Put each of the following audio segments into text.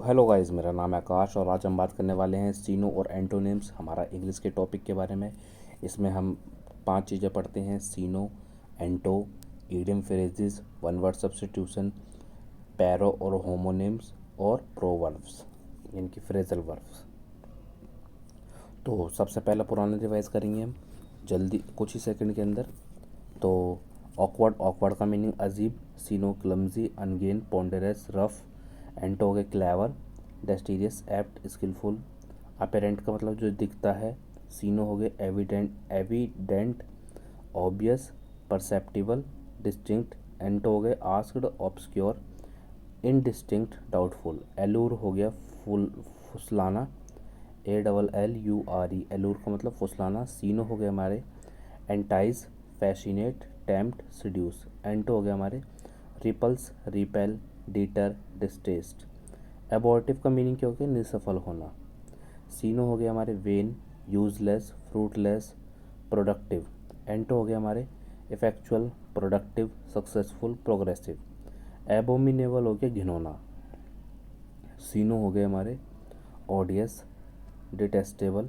Hello guys, मेरा नाम है आकाश और आज हम बात करने वाले हैं सीनो और एंटोनिम्स, हमारा इंग्लिश के टॉपिक के बारे में। इसमें हम 5 चीज़ें पढ़ते हैं: syno, anto, idiom phrases, one word substitution, paro और होमोनिम्स और प्रोवर्ब्स, यानी कि फ्रेजल वर्ब्स। तो सबसे पहला पुराना रिवाइज करेंगे हम जल्दी कुछ ही सेकंड के अंदर। तो ऑकवर्ड, ऑकवर्ड का मीनिंग अजीब। सीनो क्लमजी, अनगेन, पोंडरस, रफ। एंटो हो गए क्लेवर, डेस्टीरियस, एप्ट, स्किलफुल। अपेरेंट का मतलब जो दिखता है। सीनो हो गए evident, evident, obvious, perceptible, distinct. एंटो हो गए आस्क्ड, ऑब्सक्योर, इनडिस्टिंक्ट, डाउटफुल। एलूर हो गया फुसलाना, ALLURE, एलूर का मतलब फुसलाना। सीनो हो गए हमारे entice, fascinate, tempt, seduce. Antonym हो गया हमारे repulse, repel, deter, distaste. Abortive का मीनिंग क्या हो गया? निसफल होना। सीनो हो गया हमारे vain, useless, fruitless, productive. Antonym हो गया हमारे effectual, productive, successful, progressive. Abominable हो गया घिनौना। सीनो हो गए हमारे ओडियस, डिटेस्टेबल,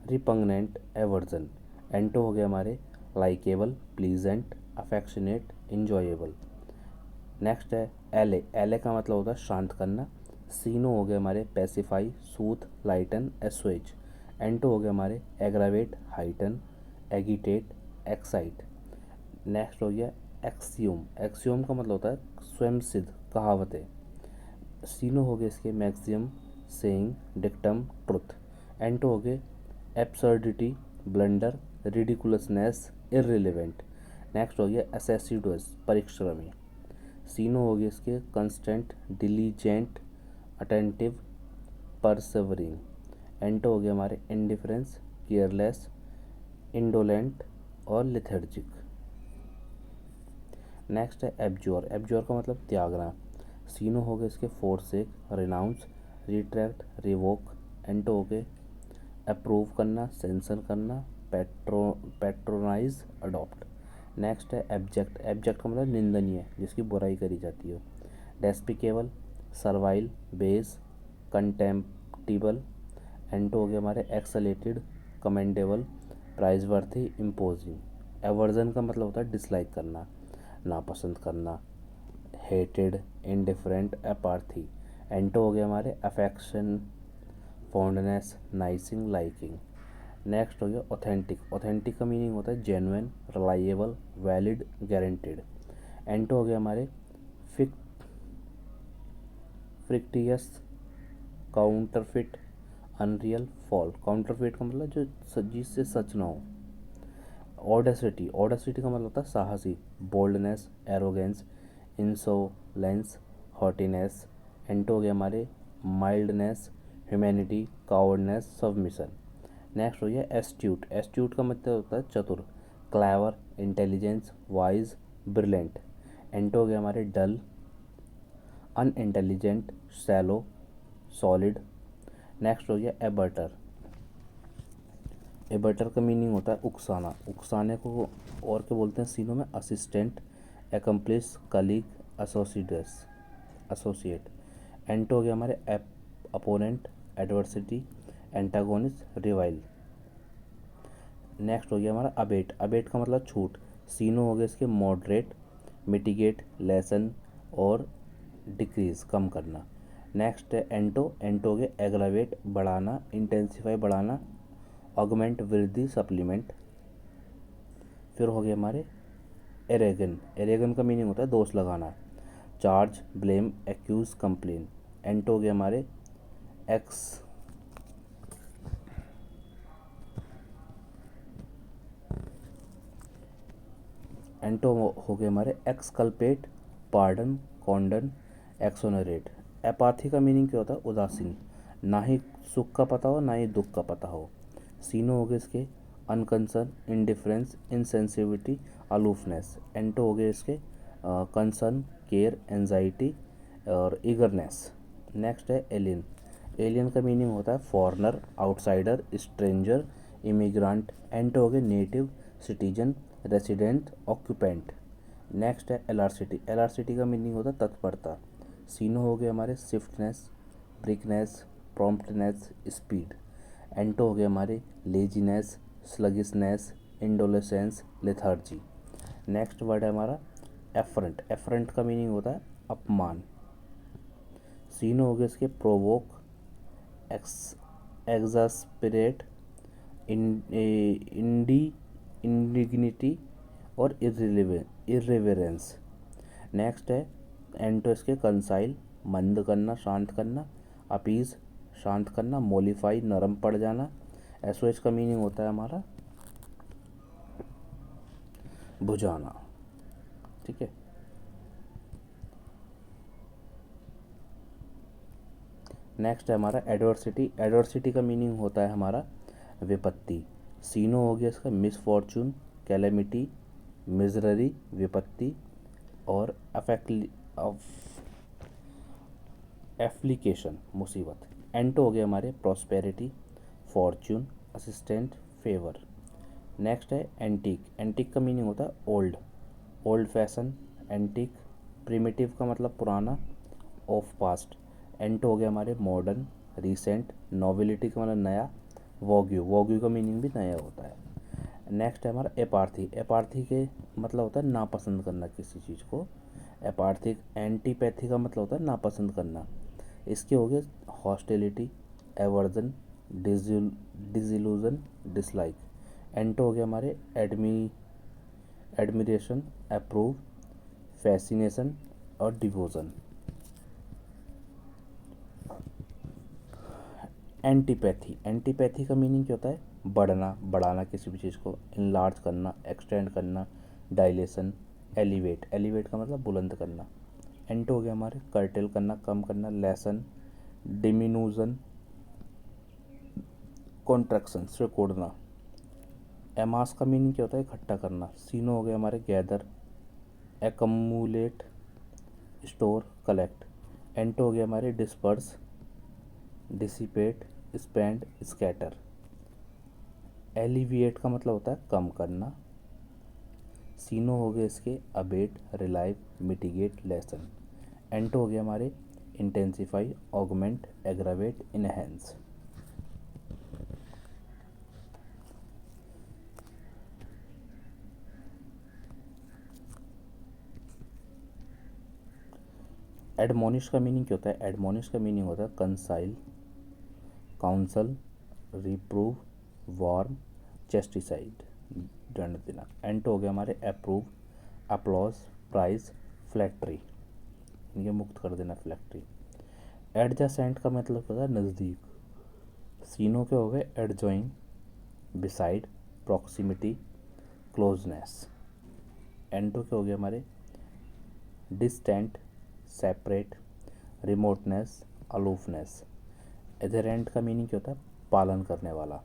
रिपंगनेंट, एवर्जन। एंटो हो गए हमारे likeable, pleasant, affectionate, enjoyable. Next है एले, एले का मतलब होता है शांत करना। सीनो हो गए हमारे पैसिफाई, सूथ, लाइटन, एसुएज। एंटो हो गए हमारे एग्रावेट, हाइटन, एगिटेट, एक्साइट। नेक्स्ट हो गया एक्सियोम, एक्सियोम का मतलब होता है स्वयं सिद्ध, कहावतें। सीनो हो गए इसके मैक्सियम, सेइंग, डिक्टम, ट्रुथ। एंटो हो गए एब्सर्डिटी, ब्लंडर, रिडिकुलसनेस, इररिलेवेंट। नेक्स्ट हो गया एसेसिडुअस, परिश्रमी। सीनो हो गए इसके कंस्टेंट, डिलीजेंट, अटेंटिव, परसेवरिंग। एंटो हो गया हमारे इंडिफरेंस, केयरलेस, इंडोलेंट और लिथर्जिक। नेक्स्ट है एब्ज्योर, एब्ज्योर का मतलब त्यागना। सीनो हो गए इसके फोरसेक, रिनाउंस, रिट्रैक्ट, रिवोक। एंटो हो गए अप्रूव करना, सेंसर करना, पैट्रोनाइज, अडॉप्ट। नेक्स्ट है एब्जेक्ट, एब्जेक्ट का मतलब निंदनीय, जिसकी बुराई करी जाती हो। Despicable, servile, base, contemptible. Anto हो गया हमारे exalted, commendable, praiseworthy, imposing. Aversion का मतलब होता है डिसलाइक करना, नापसंद करना। Hated, indifferent, अपार्थी। एंटो हो गया हमारे अफेक्शन, फॉन्डनेस, नाइसिंग, लाइकिंग। नेक्स्ट हो गया ऑथेंटिक, ऑथेंटिक का मीनिंग होता है जेन्युइन, रिलायबल, वैलिड, गारंटेड। एंटो हो गया हमारे फ्रिक्टियस, काउंटरफिट, अनरियल, फॉल। काउंटरफिट का मतलब जो जिससे सच ना हो। ऑडेसिटी, ऑडेसिटी का मतलब होता है साहसी, बोल्डनेस, एरोगेंस, इंसोलेंस, हॉटीनेस। एंटो हो गया हमारे माइल्डनेस, ह्यूमैनिटी, कावर्डनेस, सबमिशन। नेक्स्ट हो गया एस्ट्यूट, एस्ट्यूट का मतलब होता है चतुर, क्लेवर, इंटेलिजेंस, वाइज, ब्रिलियंट। एंटो हो गया हमारे डल, अनइंटेलिजेंट, सैलो, सॉलिड। नेक्स्ट हो गया एबर्टर, एबर्टर का मीनिंग होता है उकसाना, उकसाने को और क्या बोलते हैं सीनो में? Assistant, accomplice, colleague, associates, associate. Anto हो गया हमारे opponent, adversity, antagonist, rival. Next हो गया हमारा अबेट, अबेट का मतलब छूट। सीनो हो गया इसके मॉडरेट, मिटिगेट, लेसन और डिक्रीज, कम करना। नेक्स्ट है एंटो, एंटो हो गया एग्रावेट, बढ़ाना, इंटेंसिफाई, बढ़ाना, ऑगमेंट, वृद्धि, सप्लीमेंट। फिर हो गया हमारे एरेगन, एरेगन का मीनिंग होता है दोष लगाना, चार्ज, ब्लेम, एक्यूज, कंप्लेन। एंटो हो गया हमारे एक्स एंटो हो गए हमारे एक्सकल्पेट, पार्डन, कॉन्डन, एक्सोनरेट। एपाथी का मीनिंग क्या होता है? उदासीन, ना ही सुख का पता हो ना ही दुख का पता हो। सीनो हो गए इसके अनकंसर्न, इनडिफरेंस, इनसेंसिविटी, अलूफनेस। एंटो हो गए इसके कंसर्न, केयर, एंजाइटी और ईगरनेस। नेक्स्ट है एलियन, एलियन का मीनिंग होता है फॉरेनर, आउटसाइडर, स्ट्रेंजर, इमिग्रांट। एंटो हो गए native, citizen, resident, occupant. Next है एलारसिटी, एलारसिटी का मीनिंग होता है तत्परता। सीनो हो गए हमारे स्विफ्टनेस, ब्रिकनेस, प्रॉम्प्टनेस, स्पीड। एंटो हो गए हमारे लेजीनेस, स्लगिसनेस, इंडोलेसेंस, लेथार्जी। नेक्स्ट वर्ड है हमारा एफरेंट। एफरेंट का मीनिंग होता है अपमान। सीनो हो गए इसके प्रोवोक, एक्स एग्जास्पिरेट, इंडी इंडिग्निटी और इर्रिवेरेंस। नेक्स्ट है एंटो इसके कंसाइल, मंद करना, शांत करना, अपीज, शांत करना, मोलिफाई, नरम पड़ जाना। एसओएच का मीनिंग होता है हमारा बुझाना। ठीक है। नेक्स्ट है हमारा एडवर्सिटी। एडवर्सिटी का मीनिंग होता है हमारा विपत्ति। सीनो हो गया इसका मिसफॉर्चून, कैलेमिटी, मिजररी, विपत्ति और एप्लीकेशन, मुसीबत। एंटो हो गया हमारे prosperity, Fortune, assistant, favour. Next है एंटीक। एंटीक का मीनिंग होता है old, old fashion, antique. Primitive का मतलब पुराना, ऑफ पास्ट। एंटो हो गया हमारे मॉडर्न, रिसेंट, नोबिलिटी का मतलब नया, वॉग्यू, वॉग्यू का मीनिंग भी नया होता है। नेक्स्ट है हमारा एपार्थी। एपार्थी के मतलब होता है नापसंद करना किसी चीज़ को। एपार्थिक। एंटीपैथी का मतलब होता है नापसंद करना। इसके हो गए हॉस्टिलिटी, एवर्जन, डिजिल्यूजन, डिसलाइक। एंटो हो गया हमारे एडमिरेशन, अप्रूव, फैसिनेशन और डिवोजन। एंटीपैथी। एंटीपैथी का मीनिंग क्या होता है बढ़ना, बढ़ाना किसी भी चीज़ को, इनलार्ज करना, एक्सटेंड करना, डायलेशन, एलिवेट। एलिवेट का मतलब बुलंद करना। एंटो हो गया हमारे कर्टेल करना, कम करना, लेसन, डिमिनूजन, कॉन्ट्रैक्शन, सिकुड़ना। एमास का मीनिंग क्या होता है इकट्ठा करना। सीनो हो गया हमारे गैदर, एकमुलेट, स्टोर, कलेक्ट। एंटो हो गया हमारे disperse, dissipate, spend, scatter. Alleviate का मतलब होता है कम करना। सीनो हो गए इसके अबेट, रिलाइव, मिटिगेट, लेसन। एंटो हो गया हमारे intensify, augment, aggravate, enhance. Admonish का मीनिंग क्या होता है। एडमोनिश का मीनिंग होता है कंसाइल, काउंसल, रिप्रूव, वार्म, चेस्टिसाइड, दंड देना। एंटो हो गया हमारे अप्रूव, अपलॉज, प्राइज, फ्लैक्ट्री, इनके मुक्त कर देना, फ्लैक्ट्री। एडजासेंट का मतलब होता है नज़दीक। सीनो के हो गए एडजॉइन, बिसाइड, प्रॉक्सिमिटी, क्लोजनेस। एंटो के हो गए हमारे distant, separate, remoteness, aloofness. Adherent का मीनिंग क्या होता है पालन करने वाला।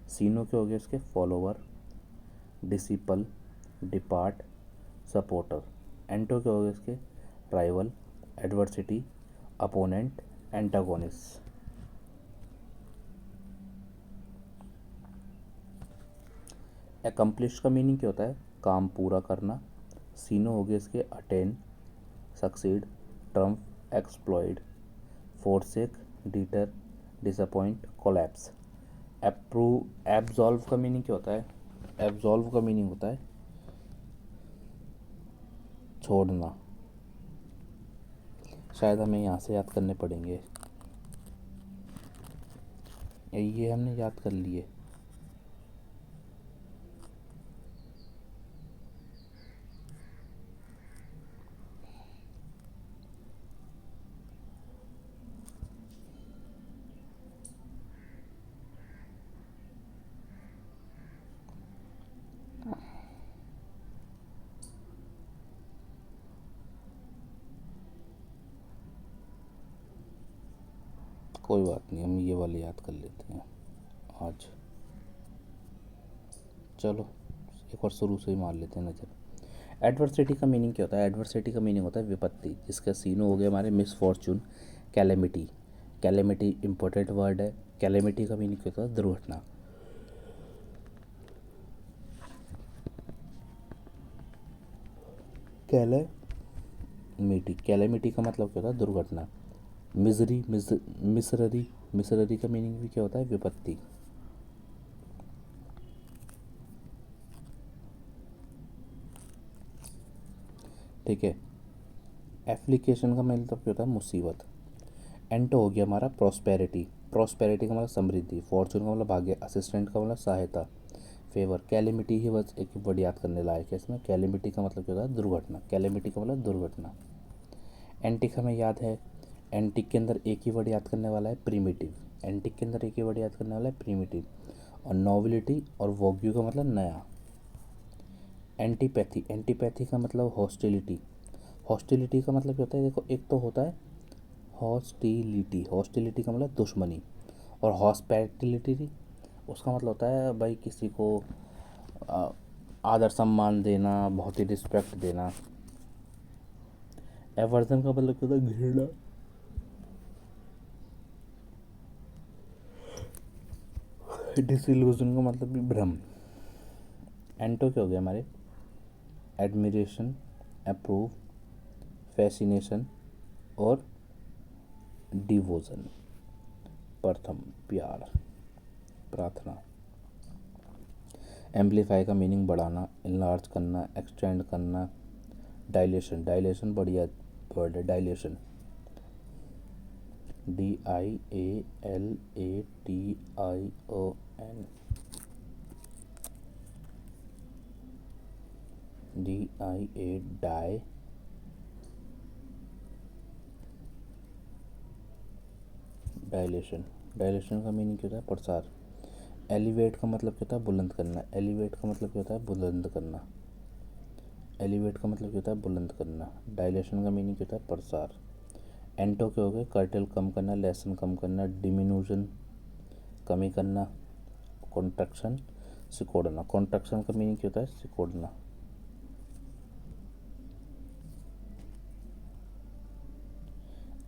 सीनो के हो गए उसके फॉलोवर, डिसिपल, डिपार्ट, सपोर्टर। एंटो के हो गए इसके rival, adversity, opponent, antagonist. Accomplish का मीनिंग क्या होता है काम पूरा करना। सीनो हो गए इसके attain, succeed, triumph, exploit, forsake, deter, disappoint, collapse. Absolve का मीनिंग क्या होता है। एब्जॉल्व का मीनिंग होता है छोड़ना। शायद हमें यहाँ से याद करने पड़ेंगे, ये हमने याद कर लिए। कोई बात नहीं, हम ये वाले याद कर लेते हैं आज। चलो एक और शुरू से ही मार लेते हैं नज़र। एडवर्सिटी का मीनिंग क्या होता है। एडवर्सिटी का मीनिंग होता है विपत्ति, जिसका सीनो हो गया हमारे misfortune, calamity. Calamity important word है। कैलेमिटी का मीनिंग क्या होता है दुर्घटना। कैलेमिटी, कैलेमिटी का मतलब क्या होता है दुर्घटना। मिजरी मिसररी, मिसररी का मीनिंग भी क्या होता है? विपत्ति। ठीक है। एप्लीकेशन का मतलब क्या होता है? मुसीबत। एंटो हो गया हमारा प्रॉस्पेरिटी, प्रॉस्पेरिटी का मतलब समृद्धि। फॉर्चून का मतलब भाग्य। असिस्टेंट का मतलब सहायता। फेवर। कैलेमिटी ही बस एक वर्ड याद करने लायक है इसमें। कैलेमिटी का मतलब क्या होता है? दुर्घटना। कैलेमिटी का मतलब दुर्घटना। एंटिक हमें याद है, एंटिक के अंदर एक ही वर्ड याद करने वाला है, प्रीमिटिव। एंटिक के अंदर एक ही वर्ड याद करने वाला है, प्रीमिटिव। और नोबिलिटी और वोग्यू का मतलब नया। एंटीपैथी, एंटीपैथी का मतलब हॉस्टिलिटी। हॉस्टिलिटी का मतलब क्या होता है? देखो, एक तो होता है हॉस्टिलिटी, हॉस्टिलिटी का मतलब दुश्मनी। और हॉस्पिटैलिटी उसका मतलब होता है भाई किसी को आ, आदर सम्मान देना, बहुत ही रिस्पेक्ट देना। एवर्जन का मतलब क्या होता है? घृणा। डिसिल्यूजन का मतलब भी भ्रम। एंटो क्या हो गया हमारे? एडमिरेशन, अप्रूव, फैसिनेशन और डिवोजन। प्रथम, प्यार, प्रार्थना। एम्पलीफाई का मीनिंग बढ़ाना, इनलार्ज करना, एक्सटेंड करना। डायलेशन, डायलेशन बढ़िया वर्ड है, dilation. DIALATION, DIA die, dilation. Dilation का मीनिंग क्या होता है? प्रसार। एलिवेट का मतलब क्या होता है? बुलंद करना। एलिवेट का मतलब क्या होता है? बुलंद करना। एलिवेट का मतलब क्या होता है? बुलंद करना। डायलेशन का मीनिंग क्या होता है? प्रसार। एंटो क्या हो गया? कर्टल कम करना, लेसन कम करना, डिमिन्यूजन कमी करना, कॉन्ट्रैक्शन सिकोड़ना। कॉन्ट्रैक्शन का मीनिंग क्या होता है? सिकोड़ना।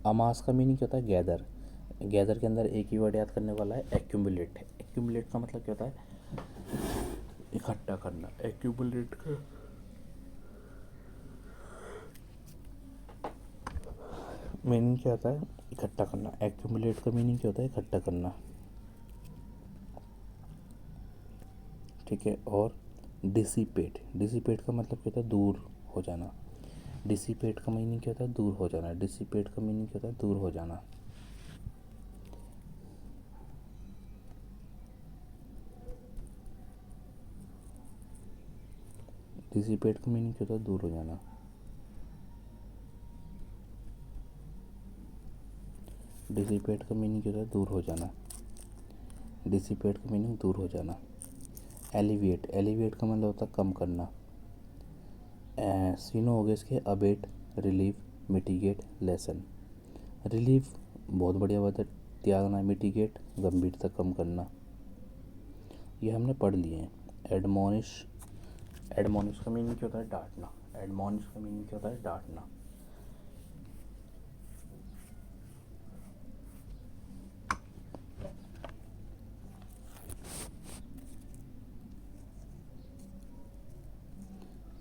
अमास का मीनिंग क्या होता है? गैदर। गैदर के अंदर एक ही वर्ड याद करने वाला है, एक्यूमुलेट। एक्यूमुलेट का मतलब क्या होता है? इकट्ठा करना। एक्यूमुलेट का मीनिंग क्या होता है? इकट्ठा करना। एक्यूमुलेट का मीनिंग क्या होता है? इकट्ठा करना। ठीक है। और डिसिपेट, डिसिपेट का मतलब क्या होता है? दूर हो जाना। डिसिपेट का मीनिंग क्या होता है? दूर हो जाना। डिसिपेट का मीनिंग क्या होता है? दूर हो जाना। डिसिपेट का मीनिंग क्या होता है? दूर हो जाना। डिसिपेट का मीनिंग क्या होता है? दूर हो जाना। डिसिपेट का मीनिंग दूर हो जाना। एलिविएट, एलिविएट का मतलब होता है कम करना। सीनो हो गए इसके, abate, relieve, mitigate, lesson. Relieve बहुत बढ़िया बात है, त्यागना। मिटिगेट गंभीरता कम करना। ये हमने पढ़ लिए हैं। एडमोनिश, एडमोनिश का मीनिंग क्या होता है? डांटना। एडमोनिश का मीनिंग क्या होता है? डांटना।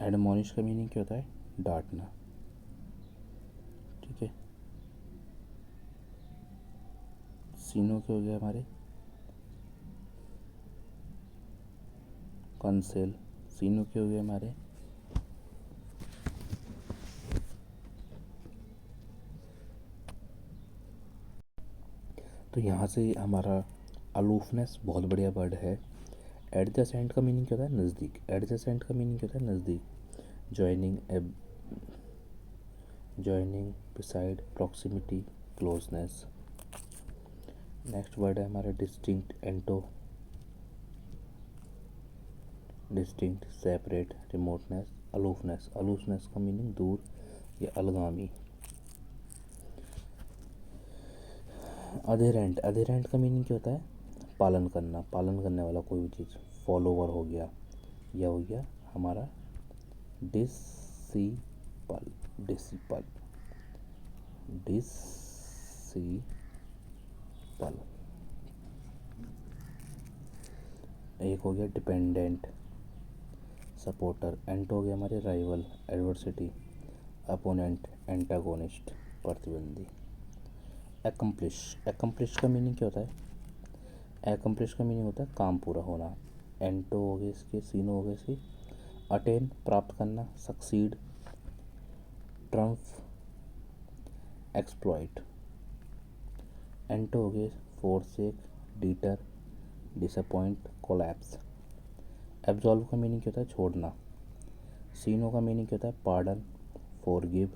एडमोनिश का मीनिंग क्या होता है? डांटना। ठीक है। सीनो के हो गया हमारे, कंसेल। सीनो के हो गए हमारे, तो यहाँ से हमारा अलूफनेस बहुत बढ़िया वर्ड है। एडजेसेंट का मीनिंग क्या होता है? नज़दीक। एडजेसेंट का मीनिंग क्या होता है? नज़दीक। Joining, joining, beside, proximity, closeness. Next word है हमारा distinct, anto. Distinct, separate, remoteness, aloofness. Aloofness का मीनिंग दूर या अलगामी। अधेरेंट, अधेरेंट का मीनिंग क्या होता है? पालन करना, पालन करने वाला कोई भी चीज़। फॉलोवर हो गया, यह हो गया हमारा डिसिपल, डिसिपल, डिसिपल। एक हो गया डिपेंडेंट, सपोर्टर। एंट हो गया हमारे राइवल, एडवर्सिटी, अपोनेंट, एंटागोनिस्ट, प्रतिद्वंदी। एकम्प्लिश, एकम्प्लिश का मीनिंग क्या होता है? एकम्प्लिश का मीनिंग होता है काम पूरा होना। एंटो हो गए इसके, सीनो हो गए इसके। अटेन प्राप्त करना, सक्सीड, ट्रम्फ, एक्सप्लॉइट। एंटो हो गए forsake, deter, disappoint, collapse. Absolve का मीनिंग क्या होता है? छोड़ना। सीनो का मीनिंग क्या होता है? पार्डन, फॉरगिव,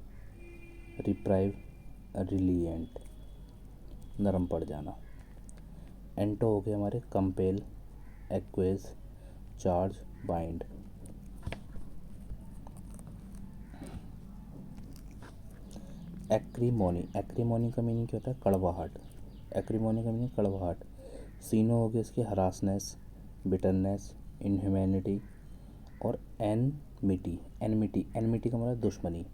रिप्राइव, रिलिएंट, नरम पड़ जाना। एंटो हो गए हमारे कंपेल, एक्वेज, चार्ज, बाइंड। एक्रीमोनी, एक्रीमोनी का मीनिंग क्या होता है? कड़वाहट। एक्रीमोनी का मीनिंग कड़वाहट। सीनो हो गया इसके हरासनेस, बिटरनेस, इनह्यूमैनिटी और एनमिटी। एनमिटी, एनमिटी का मतलब दुश्मनी।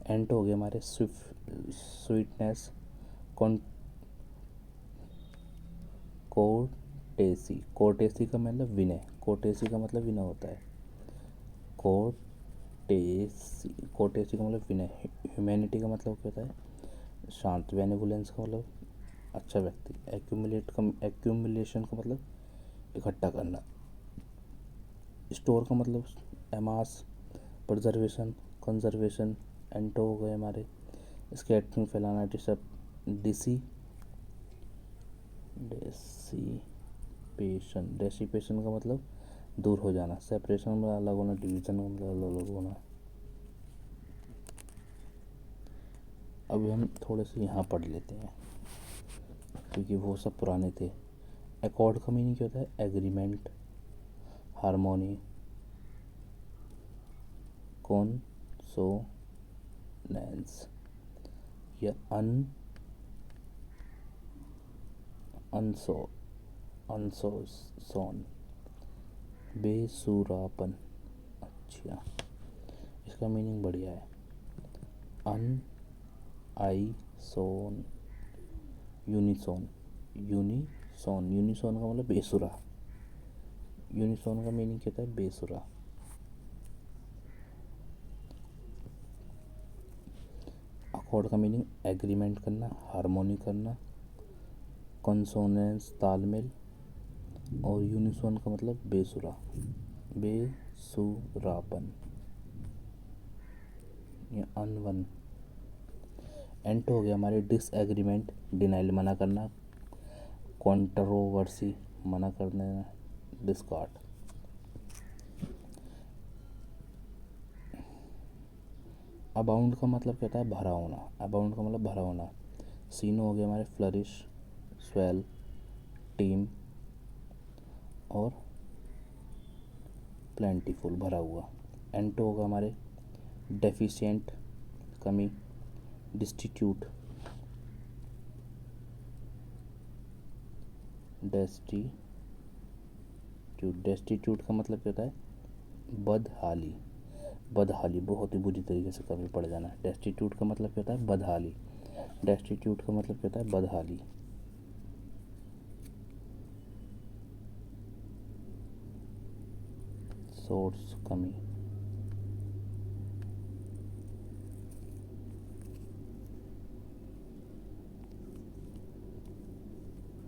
एंट हो गया हमारे स्वीटनेस, कोर्टेसी। कोर्टेसी का मतलब विनय, कोर्टेसी का मतलब विनय होता है। कोर्टेसी, कोर्टेसी का मतलब विनय। ह्यूमैनिटी का मतलब क्या होता है? शांत। बेनेवोलेंस का मतलब अच्छा व्यक्ति। एक्यूमुलेशन का मतलब इकट्ठा करना। स्टोर का मतलब एमास, प्रिजर्वेशन, कंजर्वेशन। एंटो हो गए हमारे स्कैटरिंग, फैलाना, डेसीपेशन। डेसीपेशन का मतलब दूर हो जाना। सेपरेशन में अलग होना, डिवीजन का मतलब अलग अलग होना। अभी हम थोड़े से यहाँ पढ़ लेते हैं क्योंकि वो सब पुराने थे। एकॉर्ड का मीनिंग क्या होता है? एग्रीमेंट, हारमोनी, कॉन्सोनेंस या अनसोन, बेसुरापन। अच्छा, इसका मीनिंग बढ़िया है। अन आई सोन, यूनिसोन। यूनिसोन, यूनिसोन का मतलब बेसुरा। यूनिसोन का मीनिंग क्या होता है? बेसुरा। अकॉर्ड का मीनिंग एग्रीमेंट करना, हारमोनी करना, कंसोनेंस तालमेल, और यूनिसोन का मतलब बेसुरा, बेसुरापन या अनवन। एंटो हो गया हमारे डिसएग्रीमेंट, डिनाइल मना करना, कंट्रोवर्सी मना कर देना, डिस्कार्ड। अबाउंड का मतलब क्या होता है? भरा होना। अबाउंड का मतलब भरा होना। सीनो हो गया हमारे फ्लरिश, स्वेल, टीम और प्लेंटीफुल, भरा हुआ। एंटो होगा हमारे डेफिशिएंट, कमी, डिस्टिट्यूट, डेस्टिट्यूट का मतलब क्या होता है? बदहाली। बदहाली, बहुत ही बुरी तरीके से कभी पड़ जाना। डेस्टिट्यूट का मतलब क्या होता है? बदहाली। डेस्टिट्यूट का मतलब क्या होता है? बदहाली। सोर्स, कमी।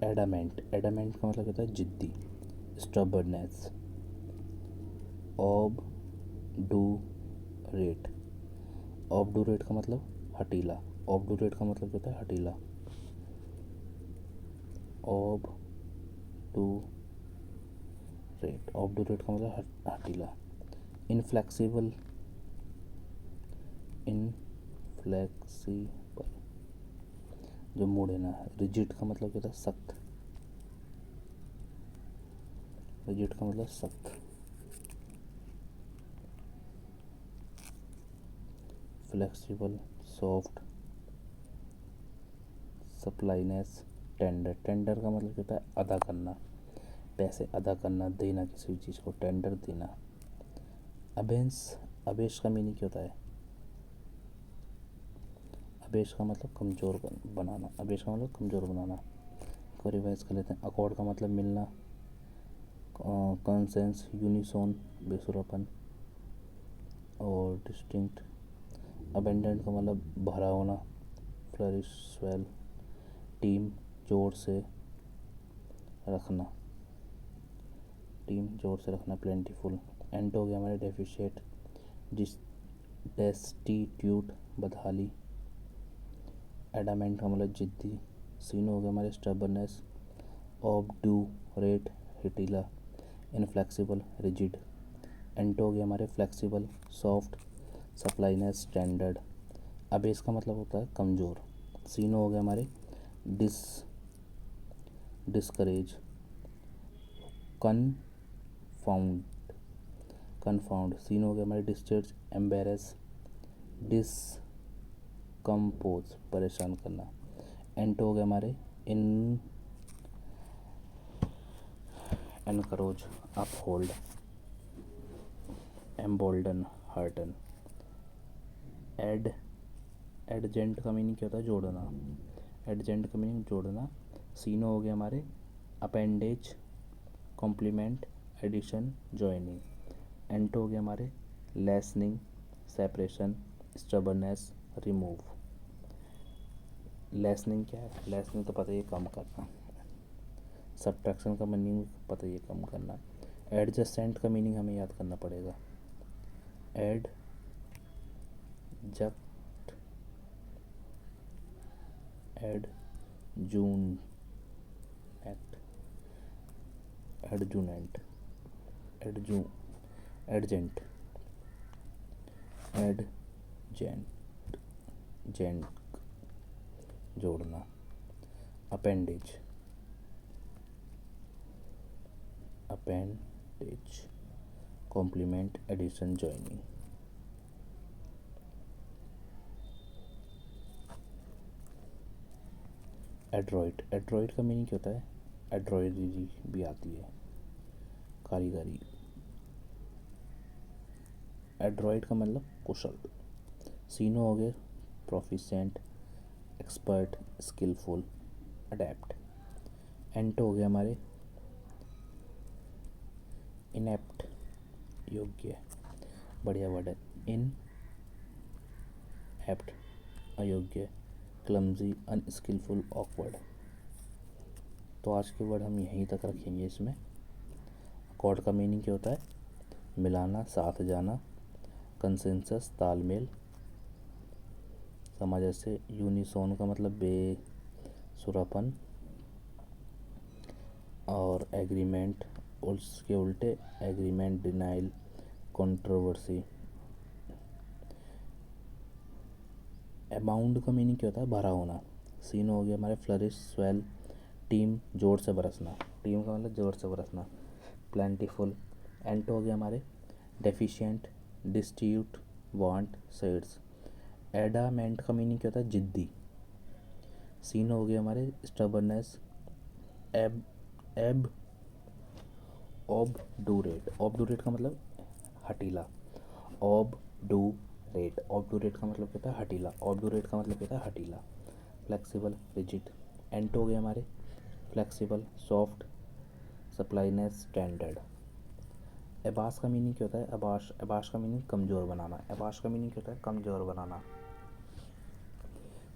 एडामेंट, एडामेंट का मतलब होता है जिद्दी, स्टबर्डनेस। ऑब डू रेट, ऑब डू रेट का मतलब हटीला। ऑब डू रेट का मतलब क्या होता है? हटीला। ऑब डू रेट, ऑब डू रेट का मतलब हटीला। इनफ्लेक्सिबल, इनफ्लेक्सिबल जो मुड़े ना। रिजिड का मतलब क्या होता है? सख्त। रिजिड का मतलब सख्त। Flexible, soft, suppleness, tender. Tender का मतलब क्या होता है? अदा करना, पैसे अदा करना, देना किसी भी चीज़ को, टेंडर देना। अबेंस, अबेश का मीनिंग क्या होता है? अबेश का मतलब कमज़ोर बनाना। अबेश का मतलब कमज़ोर बनाना। इसको रिवाइज कर लेते हैं। अकॉर्ड का मतलब मिलना, कंसेंस, यूनिसोन, बेसुरापन और डिस्टिंक्ट। अबेंडेंट का मतलब भरा होना, फ्लरिश, स्वेल, टीम जोर से रखना, टीम जोर से रखना, प्लेंटीफुल। एंट हो गया हमारे डेफिशिएट, डेस्टिट्यूट, बदहाली। एडामेंट का मतलब जिद्दी। सीन हो गया हमारे स्टबरनेस, ऑब्डूरेट, हिटीला। Inflexible, rigid. एंट हो गया हमारे फ्लेक्सिबल, सॉफ्ट, सप्लाइनेस, स्टैंडर्ड। अब इसका मतलब होता है कमज़ोर। सीन हो गया हमारे डिस्करेज, कन्फाउंड, कन्फाउंड। सीन हो गया हमारे डिस्चार्ज, एम्बेरस, डिसकम्पोज, परेशान करना। एंट हो गया हमारे एनकरोज, अपहोल्ड, एम्बोल्डन, हर्टन। एडजेंट का मीनिंग क्या होता है? जोड़ना। एडजेंट का मीनिंग जोड़ना। सीनो हो गया हमारे अपेंडेज, कॉम्प्लीमेंट, एडिशन, जॉइनिंग। एंट हो गया हमारे listening, separation, stubbornness, remove. Listening क्या है? लेसनिंग तो पता ही है, कम करना। सब्ट्रैक्शन का मीनिंग पता ही है, कम करना। एडजस्टेंट का मीनिंग हमें याद करना पड़ेगा। एडजेंट, जेंट, जोड़ना। Appendage, complement, addition, joining. Adroit का मीनिंग क्या होता है? एड्रॉयडरी भी आती है, कारीगरी। एड्रॉइड का मतलब कुशल। सीनो हो गए प्रोफिशेंट, एक्सपर्ट, स्किलफुल, अडेप्ट। एंट हो गए हमारे इनेप्ट, योग्य, बढ़िया वर्ड है। इनएप्ट, अयोग्य, क्लमजी, अनस्किलफुल, ऑकवर्ड। तो आज के वर्ड हम यहीं तक रखेंगे। इसमें अकॉर्ड का मीनिंग क्या होता है? मिलाना, साथ जाना। कंसेंसस, तालमेल, सामंजस्य। यूनिसोन का मतलब बेसुरापन। और एग्रीमेंट, उसके उल्टे एग्रीमेंट, डिनाइल, कंट्रोवर्सी। अबाउंड का मीनिंग क्या होता है? भरा होना। सीन हो गया हमारे फ्लरिश, स्वेल, टीम, जोर से बरसना। टीम का मतलब जोर से बरसना। प्लेंटीफुल। एंट हो गया हमारे डेफिशिएंट, डिस्ट्यूट, वांट, सेड्स। एडामेंट का मीनिंग क्या होता है? जिद्दी। सीन हो गया हमारे स्टबरनेस, एब ऑबडूरेट का मतलब हटीला। ऑबडूरेट का मतलब क्या होता है? हटीला। ऑबडूरेट का मतलब क्या होता है? हटीला। Flexible, rigid. एंट हो गए हमारे फ्लेक्सिबल, सॉफ्ट, सप्लाइनेस, स्टैंडर्ड। एबास का मीनिंग क्या होता है? एबाश का मीनिंग कमज़ोर बनाना। एबाश का मीनिंग क्या होता है? कमज़ोर बनाना।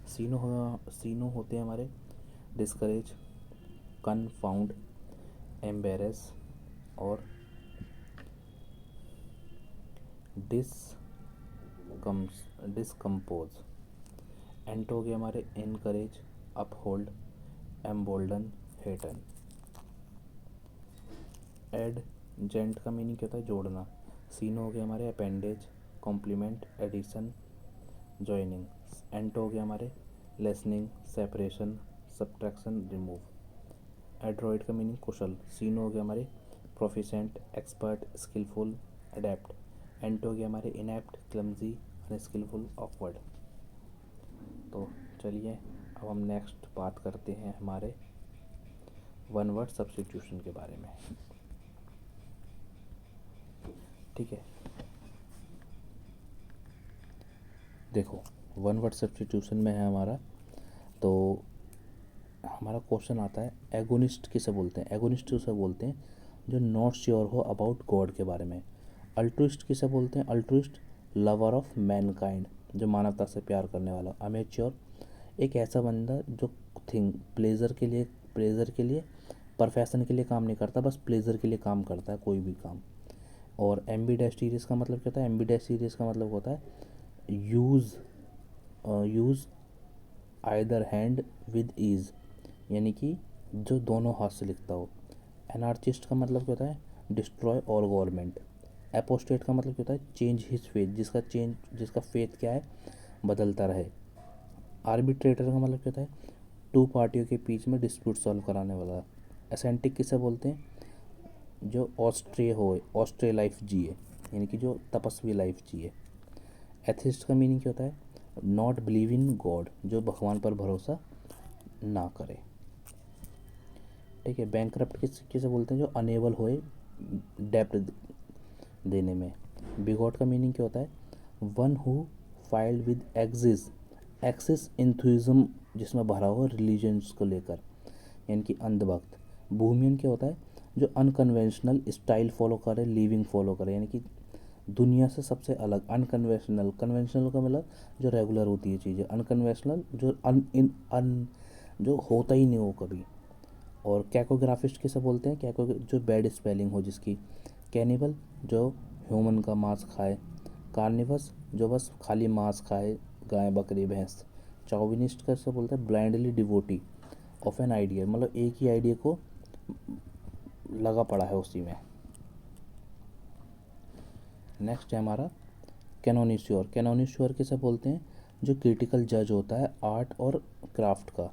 सीनो होते हैं हमारे डिस्करेज, कन्फाउंड, एम्बेरस और डिसकम्पोज। एंट हो गए हमारे इनकरेज, अपहोल्ड, एम्बोल्डन, हेटन। एडजेंट का मीनिंग क्या होता है? जोड़ना। सीन हो गए हमारे अपेंडेज, कॉम्प्लीमेंट, एडिशन, जॉइनिंग। एंट हो गया हमारे listening, separation, subtraction, remove. Android का मीनिंग कुशल। सीन हो गया हमारे प्रोफिशेंट, एक्सपर्ट, स्किलफुल, अडेप्ट। एंट हो गया हमारे इनेप्ट, क्लमजी, अनस्किलफुल, ऑकवर्ड। तो चलिए अब हम नेक्स्ट बात करते हैं हमारे वन वर्ड सब्स्टिट्यूशन के बारे में। ठीक है, देखो वन वर्ड सब्स्टिट्यूशन में है हमारा, तो हमारा क्वेश्चन आता है एगोनिस्ट किसे बोलते हैं? एगोनिस्ट उसे बोलते हैं जो नॉट श्योर हो अबाउट गॉड के बारे में। अल्ट्रुइस्ट किसे बोलते हैं? अल्ट्रुइस्ट लवर ऑफ मैनकाइंड, जो मानवता से प्यार करने वाला। अमेच्योर, एक ऐसा बंदा जो थिंग, प्लेजर के लिए, परफेक्शन के लिए काम नहीं करता, बस प्लेजर के लिए काम करता है कोई भी काम। और एम्बीडेक्स्ट्रियस का मतलब क्या होता है? एम्बीडेक्स्ट्रियस का मतलब होता है use either hand with ease, यानी कि जो दोनों हाथ से लिखता हो। एनार्चिस्ट का मतलब क्या होता है? डिस्ट्रॉय और गवर्नमेंट। एपोस्टेट का मतलब क्या होता है? चेंज हिज फेथ, जिसका फेथ क्या है? बदलता रहे। आर्बिट्रेटर का मतलब क्या होता है? टू पार्टियों के बीच में डिस्प्यूट सॉल्व कराने वाला। एसेंटिक किसे बोलते हैं? जो ऑस्ट्रे लाइफ जिए, यानी कि जो तपस्वी लाइफ जिए। एथिस्ट का मीनिंग क्या होता है? नॉट बिलीव इन गॉड, जो भगवान पर भरोसा ना करे। ठीक है। बैंकरप्ट किसे बोलते हैं? जो अनेबल होए डेप्ट देने में। बिगॉट का मीनिंग क्या होता है? One who filled with excess enthusiasm, जिसमें भरा हुआ रिलीजन्स को लेकर, यानी कि अंधभक्त। बूमियन क्या होता है? जो अनकन्वेंशनल स्टाइल फॉलो करे, लिविंग फॉलो करे, यानी कि दुनिया से सबसे अलग। अनकन्वेंशनल, कन्वेंशनल का मतलब जो रेगुलर होती है चीज़ें, अनकन्वेंशनल जो जो होता ही नहीं हो कभी। और कैकोग्राफिस्ट किसे बोलते हैं? जो बैड स्पेलिंग हो जिसकी। कैनिबल, जो ह्यूमन का मांस खाए। कार्निवस, जो बस खाली मांस खाए, गाय बकरी भैंस। चौविनिस्ट कैसे बोलते हैं? Blindly devotee of an idea, मतलब एक ही आइडिया को लगा पड़ा है उसी में। नेक्स्ट है हमारा कैनोनिस्योर। कैनोनिस्योर किसे बोलते हैं? जो क्रिटिकल जज होता है आर्ट और क्राफ्ट का।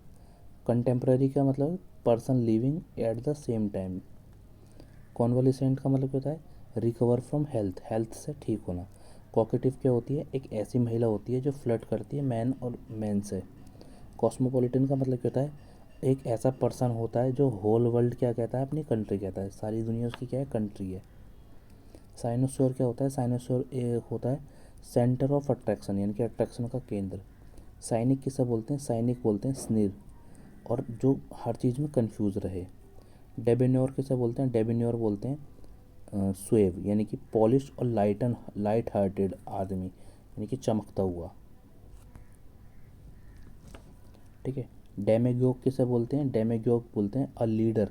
कंटेम्प्रेरी का मतलब person living at the same time. Convalescent का मतलब क्या होता है? रिकवर फ्रॉम हेल्थ से ठीक होना। कॉकेटिव क्या होती है? एक ऐसी महिला होती है जो फ्लर्ट करती है मैन और मैन से। कॉस्मोपॉलिटन का मतलब क्या होता है? एक ऐसा पर्सन होता है जो होल वर्ल्ड क्या कहता है? अपनी कंट्री कहता है, सारी दुनिया उसकी क्या है? कंट्री है। साइनोसोर क्या होता है? साइनोसोर एक होता है सेंटर ऑफ अट्रैक्शन, यानी कि अट्रैक्शन का केंद्र। साइनिक किसे बोलते हैं? साइनिक बोलते हैं स्नीर, और जो हर चीज़ में कंफ्यूज रहे। डेबेन्योर किसे बोलते हैं? डेबेन्योर बोलते हैं स्वेव, यानी कि पॉलिश और लाइट हार्टेड आदमी, यानी कि चमकता हुआ। ठीक है। डेमेगोग किसे बोलते हैं? डेमेगोग बोलते हैं अ लीडर,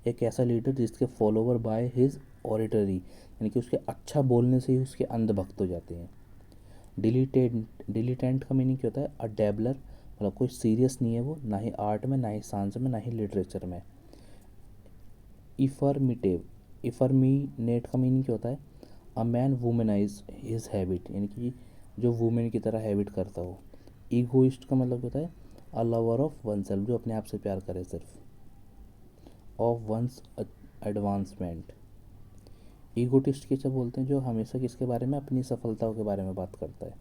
एक ऐसा लीडर जिसके फॉलोवर बाय हिज ऑरिटरी, यानी कि उसके अच्छा बोलने से ही उसके अंधभक्त हो जाते हैं। डिलीटेंट का मीनिंग क्या होता है? अ डेबलर, मतलब कोई सीरियस नहीं है वो, ना ही आर्ट में, ना ही साइंस में, ना ही लिटरेचर में। इफर्मीनेट का मीनिंग क्या होता है? अ मैन वुमेनाइज हिज हैबिट, यानी कि जो वुमेन की तरह हैबिट करता हो। ईगोइस्ट का मतलब होता है a lover of one self, जो अपने आप से प्यार करे सिर्फ। Of once advancement. ईगोटिस्ट किसे बोलते हैं? जो हमेशा किसके बारे में? अपनी सफलताओं के बारे में बात करता है।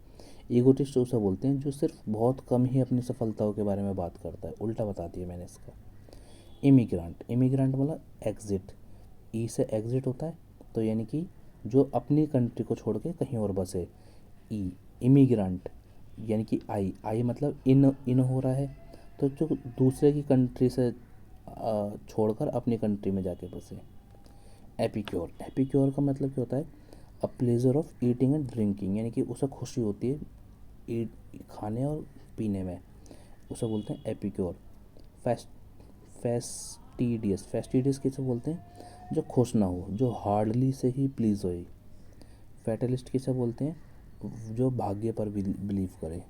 ईगोटिस्ट उसे बोलते हैं जो सिर्फ बहुत कम ही अपनी सफलताओं के बारे में बात करता है। उल्टा बता दिया मैंने इसका। इमिग्रेंट मतलब एग्जिट, ई से एग्जिट होता है, तो यानी कि जो अपनी कंट्री को छोड़ के कहीं और बसे। ई इमिग्रेंट, यानी कि आई मतलब इन हो रहा है, तो जो दूसरे की कंट्री से छोड़कर अपनी कंट्री में जाके बसे। एपिक्योर का मतलब क्या होता है? A pleasure of eating and drinking, यानी कि उसे खुशी होती है खाने और पीने में, उसे बोलते हैं एपिक्योर। फेस्टिडियस किसे बोलते हैं? जो खुश ना हो, जो हार्डली से ही प्लीज होए। फैटलिस्ट किसे बोलते हैं? जो भाग्य पर बिलीव करे।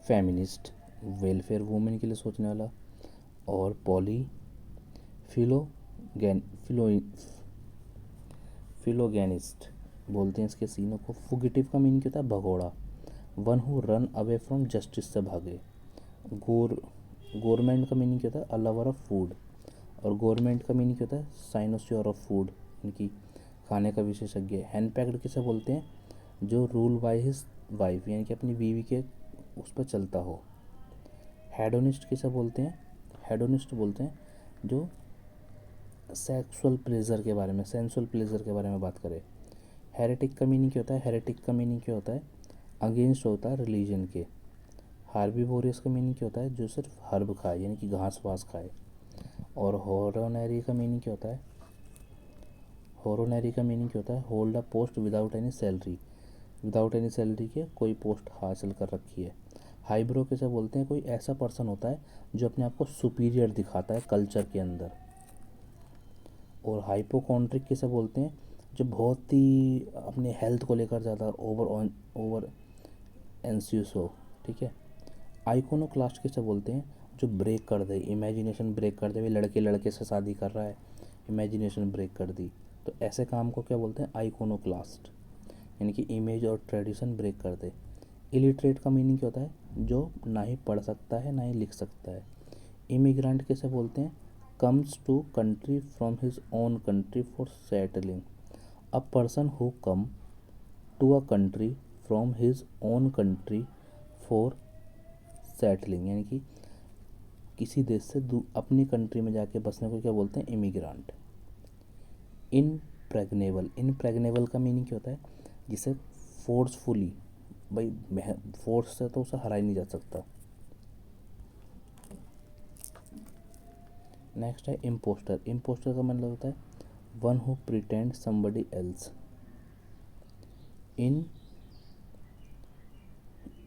फेमिनिस्ट, वेलफेयर वुमेन के लिए सोचने वाला। और फिलोगैन फिलो फिलोगैनिस्ट बोलते हैं इसके सीनों को। फुगिटिव का मीनिंग क्या होता है? भगोड़ा, one who run away from justice से भागे। गवर्नमेंट का मीनिंग क्या होता है? A lover of food. और गवर्नमेंट का मीनिंग क्या होता है? साइनोस्योर ऑफ फूड, यानी कि खाने का विशेषज्ञ। हैंडपैक्ड किसे बोलते हैं? जो रूल बाय हिज वाइफ, यानी कि अपनी बीवी के उस पर चलता हो। हेडोनिस्ट किसे बोलते हैं? हेडोनिस्ट बोलते हैं जो सेंसुअल प्लेजर के बारे में बात करें। हेरेटिक का मीनिंग क्या होता है? हेरेटिक का मीनिंग क्या होता है? अगेंस्ट होता है रिलीजन के। हार्बीवोरस का मीनिंग क्या होता है? जो सिर्फ हर्ब खाए, यानी कि घास वास खाए। और होरोनरी का मीनिंग क्या होता है? होरोनरी का मीनिंग क्या होता है? Hold a post without any salary, without any salary के कोई पोस्ट हासिल कर रखी है। हाईब्रो किसे बोलते हैं, कोई ऐसा पर्सन होता है जो अपने आप को सुपीरियर दिखाता है कल्चर के अंदर। और हाइपोकॉन्ड्रिक किसे बोलते हैं, जो बहुत ही अपने हेल्थ को लेकर ज़्यादा ओवर एंसियस हो, ठीक है। आइकोनोक्लास्ट किसे बोलते हैं, जो ब्रेक कर दे, इमेजिनेशन ब्रेक कर दे, भाई लड़के लड़के से शादी कर रहा है, इमेजिनेशन ब्रेक कर दी, तो ऐसे काम को क्या बोलते हैं, आइकोनोक्लास्ट, यानी कि इमेज और ट्रेडिशन ब्रेक कर दे। इलिटरेट का मीनिंग क्या होता है, जो ना ही पढ़ सकता है ना ही लिख सकता है। इमिग्रेंट किसे बोलते हैं, comes to country from his own country for settling, a person who come to a country from his own country for settling, यानी कि किसी देश से अपनी कंट्री में जाके बसने को क्या बोलते हैं, इमिग्रेंट। इनप्रेग्नेबल का मीनिंग क्या होता है, जिसे फोर्सफुली, भाई फोर्स से तो उसे हराया नहीं जा सकता। नेक्स्ट है इम्पोस्टर। इम्पोस्टर का मतलब होता है one who pretend somebody else.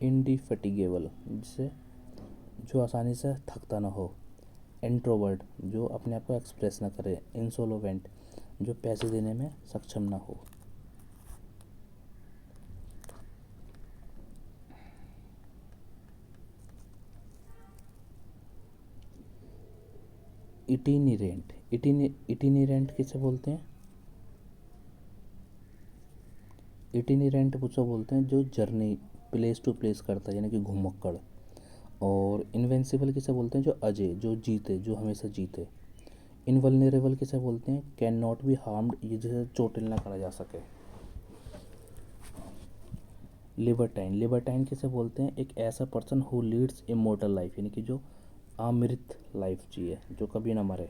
Indefatigable, जिसे जो आसानी से थकता ना हो। इंट्रोवर्ट, जो अपने आप को एक्सप्रेस ना करे। इंसोलोवेंट, जो पैसे देने में सक्षम ना हो। इटिनिरेंट। इटिनिरेंट किसे बोलते हैं, इटिनिरेंट उसको बोलते हैं जो जर्नी प्लेस टू प्लेस करता है, यानी कि घुमक्कड़। और इनविंसिबल किसे बोलते हैं, जो अजय, जो जीते, जो हमेशा जीते। इनवल्नरेबल किसे बोलते हैं, कैन नॉट बी हार्म्ड, ये जिसे चोटिल ना करा जा सके। लिबर्टाइन किसे बोलते हैं, एक ऐसा person who Leeds immortal life, यानी कि जो अमृत लाइफ जिए, जो कभी ना मरे।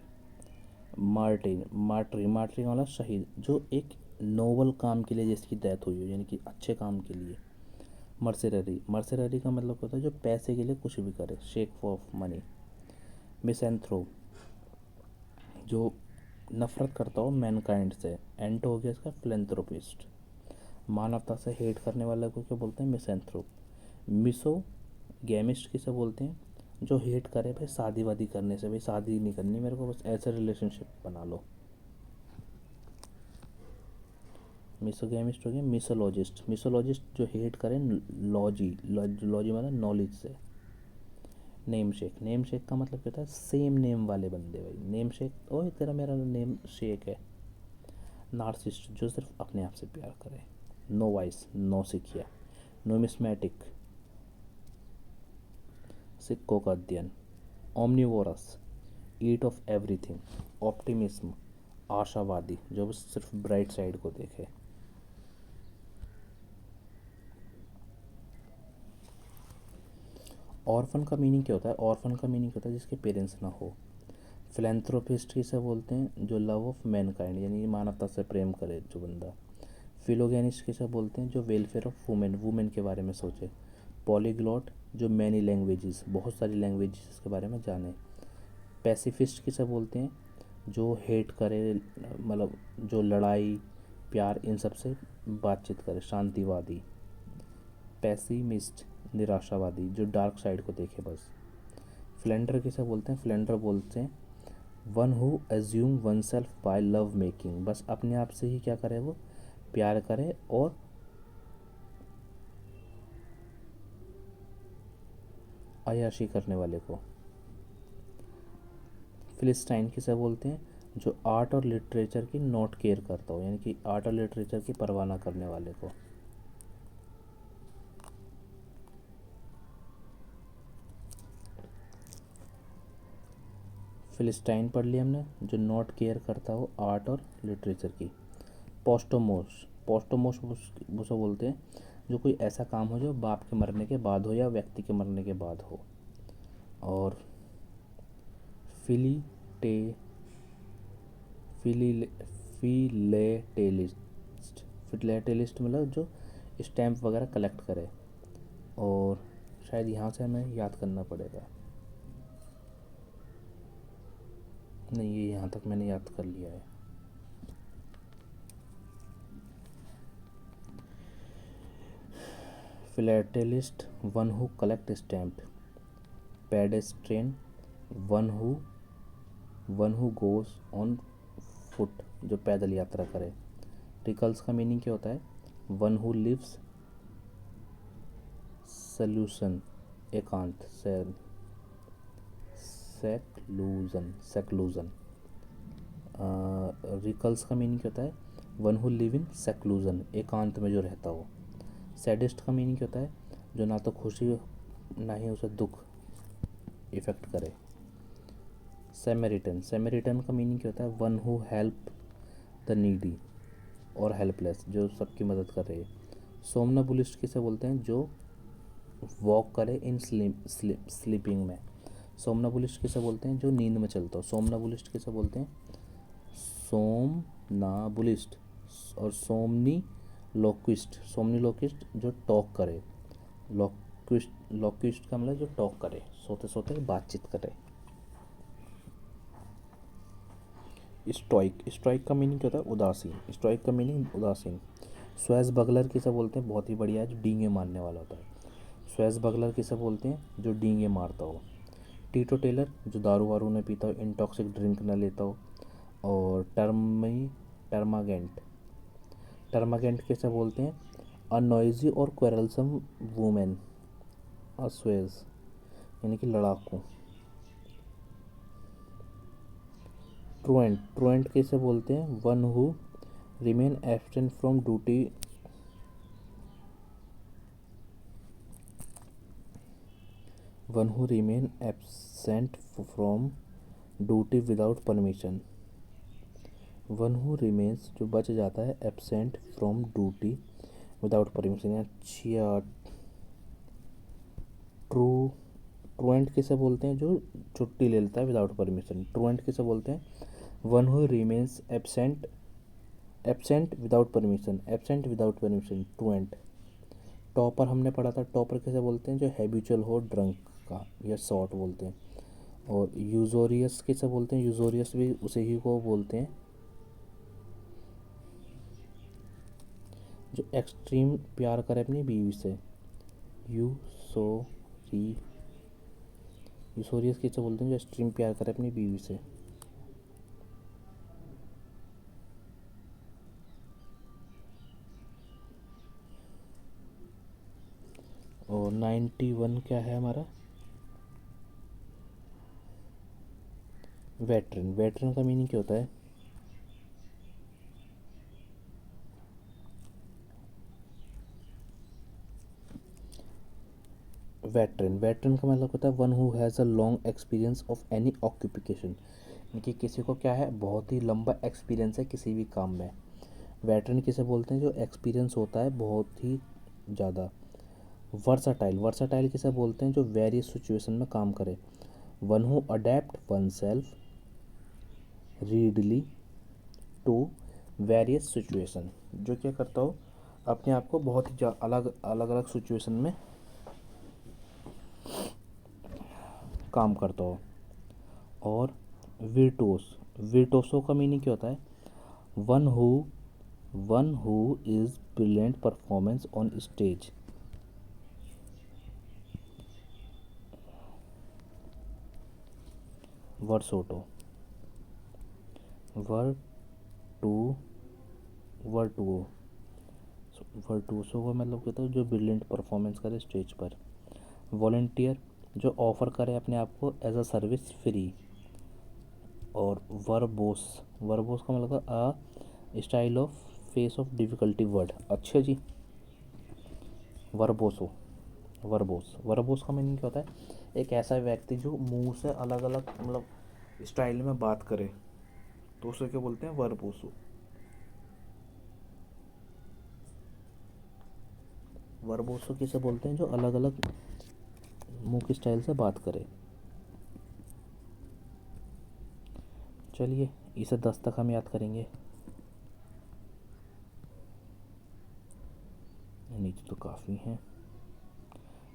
मार्टरी वाला शहीद, जो एक नोबल काम के लिए जिसकी डेथ हुई हो, यानी कि अच्छे काम के लिए। मर्सररी का मतलब होता है जो पैसे के लिए कुछ भी करे, शेक फॉर मनी। मिसैंथ्रोप, जो नफरत करता हो मैनकाइंड से। एंटो हो गया इसका फिलेंथ्रोपिस्ट, मानवता से हेट करने वाले को क्या बोलते हैं, मिसैंथ्रोप। मिसोगैमिस्ट किसे बोलते हैं, जो हेट करे भाई शादी वादी करने से, भाई शादी नहीं करनी मेरे को, बस ऐसे रिलेशनशिप बना लो। मिसोगैमिस्ट हो गया। मिसोलॉजिस्ट जो हेट करे लॉजी मतलब नॉलेज से। नेम शेक का मतलब क्या होता है, सेम नेम वाले बंदे, भाई नेम शेक, ओए तेरा मेरा नेम शेक है। नार्सिस्ट, जो सिर्फ अपने आप से प्यार करे। नो वाइस, नो सिखिया। नोमिस्मेटिक, सिक्कों का अध्ययन। Omnivorous, eat of everything. Optimism, आशावादी, जो बस सिर्फ ब्राइट साइड को देखे। ऑर्फन का मीनिंग क्या होता है, ऑर्फन का मीनिंग होता है जिसके पेरेंट्स ना हो। फिलेंथ्रोपिस्ट किसे बोलते हैं, जो लव ऑफ मैनकाइंड, यानी मानवता से प्रेम करे जो बंदा। फिलोगेनिस्ट किसे बोलते हैं, जो वेलफेयर ऑफ वुमेन के बारे में सोचे। पॉलीग्लॉट, जो मैनी लैंग्वेजेस, बहुत सारी लैंग्वेजेस के बारे में जाने। पैसिफिस्ट किसे बोलते हैं, जो हेट करे, मतलब जो लड़ाई प्यार इन सब से बातचीत करे, शांतिवादी। पैसिमिस्ट, निराशावादी, जो डार्क साइड को देखे बस। फ्लेंडर किसे बोलते हैं, फ्लेंडर बोलते हैं वन हु एज्यूम oneself by love making, बस अपने आप से ही क्या करे, वो प्यार करे और अय्याशी करने वाले को। फिलिस्टाइन किसे बोलते हैं, जो आर्ट और लिटरेचर की नॉट केयर करता हो, यानी कि आर्ट और लिटरेचर की परवाह ना करने वाले को। फिलिस्टाइन पढ़ लिया हमने, जो नॉट केयर करता हो आर्ट और लिटरेचर की। पोस्टोमोस उसे बोलते हैं जो कोई ऐसा काम हो जो बाप के मरने के बाद हो या व्यक्ति के मरने के बाद हो। और फिलीटे फिली फिलेटेलिस्ट मतलब जो स्टैम्प वगैरह कलेक्ट करे। और शायद यहाँ से हमें याद करना पड़ेगा, नहीं ये यहाँ तक मैंने याद कर लिया है। Philatelist one who collect stamp, pedestrian one who goes on foot, जो पैदल यात्रा करे। रिकल्स का मीनिंग क्या होता है? वन हु लिव्स सल्यूशन, एकांत, सेक्लूजन। रिकल्स का मीनिंग क्या होता है? One who live in seclusion, एकांत में जो रहता हो। सैडिस्ट का मीनिंग क्या होता है? जो ना तो खुशी ना ही उसे दुख इफेक्ट करे। सेमेरिटन का मीनिंग क्या होता है? One who help the needy और हेल्पलेस, जो सबकी मदद कर रही है। सोमनाबुलिस्ट किसे बोलते हैं? जो वॉक करे इन स्लीपिंग में। सोमनाबुलिस्ट किसे बोलते हैं? जो नींद में चलता हो। सोमनाबुलिस्ट किसे बोलते हैं? सोमनाबुलिस्ट। और सोमनीलोक्विस्ट जो टॉक करे। लॉक्विस्ट का मतलब जो टॉक करे, सोते सोते बातचीत करे। स्टोइक का मीनिंग क्या होता है? उदासीन। स्टोइक का मीनिंग उदासीन। स्वेज बगलर किसे बोलते हैं? बहुत ही बढ़िया है, जो डींगे मारने वाला होता है। स्वेज बगलर किसे बोलते हैं? जो डींगे मारता हो। टीटो टेलर, जो दारू वारू न पीता हो, इंटॉक्सिक ड्रिंक न लेता हो। और टर्मागेंट किसे बोलते हैं? अ नॉइजी और क्वेरलसम वुमेन, अ स्वेज, यानी कि लड़ाकू। ट्रुएंट किसे बोलते हैं? One who remain absent from duty, without permission. One who remains, जो बच जाता है, absent from duty without permission या ट्रुएंट किसे बोलते हैं? जो छुट्टी ले लेता है विदाउट परमिशन। ट्रुएंट किसे बोलते हैं? One who remains absent without permission, truant. Topper हमने पढ़ा था, टॉपर किसे बोलते हैं? जो हैबिचुअल हो ड्रंक का, या शॉर्ट बोलते हैं। और यूजोरियस किसे बोलते हैं? यूजोरियस भी उसे ही को बोलते हैं जो एक्सट्रीम प्यार करे अपनी बीवी से। यूसोरियस किसे बोलते हैं? जो एक्सट्रीम प्यार करे अपनी बीवी से। और 91 क्या है हमारा? वेटरन का मीनिंग क्या होता है? वेटरन का मतलब होता है one who has a long experience of any occupation, यानी कि किसी को क्या है? बहुत ही लंबा एक्सपीरियंस है किसी भी काम में। वेटरन किसे बोलते हैं? जो एक्सपीरियंस होता है बहुत ही ज़्यादा। वर्साटाइल किसे बोलते हैं? जो वेरियस सिचुएशन में काम करे। One who adapt oneself readily to various situation, जो क्या करता हो? अपने आप को बहुत ही अलग अलग सिचुएशन में काम करता हो। और विर्टोसो का मीनिंग क्या होता है? One who is brilliant performance on stage. Virtuoso का मतलब क्या होता है? जो ब्रिलियंट परफॉर्मेंस करे स्टेज पर। वॉलंटियर, जो ऑफर करे अपने आप को एज अ सर्विस फ्री। और वर्बोस का मतलब a style of face of difficulty word. अच्छा जी। वर्बोस का मीनिंग क्या होता है? एक ऐसा व्यक्ति जो मुंह से अलग अलग मतलब स्टाइल में बात करे, तो उसे क्या बोलते हैं? वर्बोसो किसे बोलते हैं? जो अलग अलग मुंह की स्टाइल से बात करे। चलिए, इसे 10 तक हम याद करेंगे। नीचे तो काफ़ी हैं,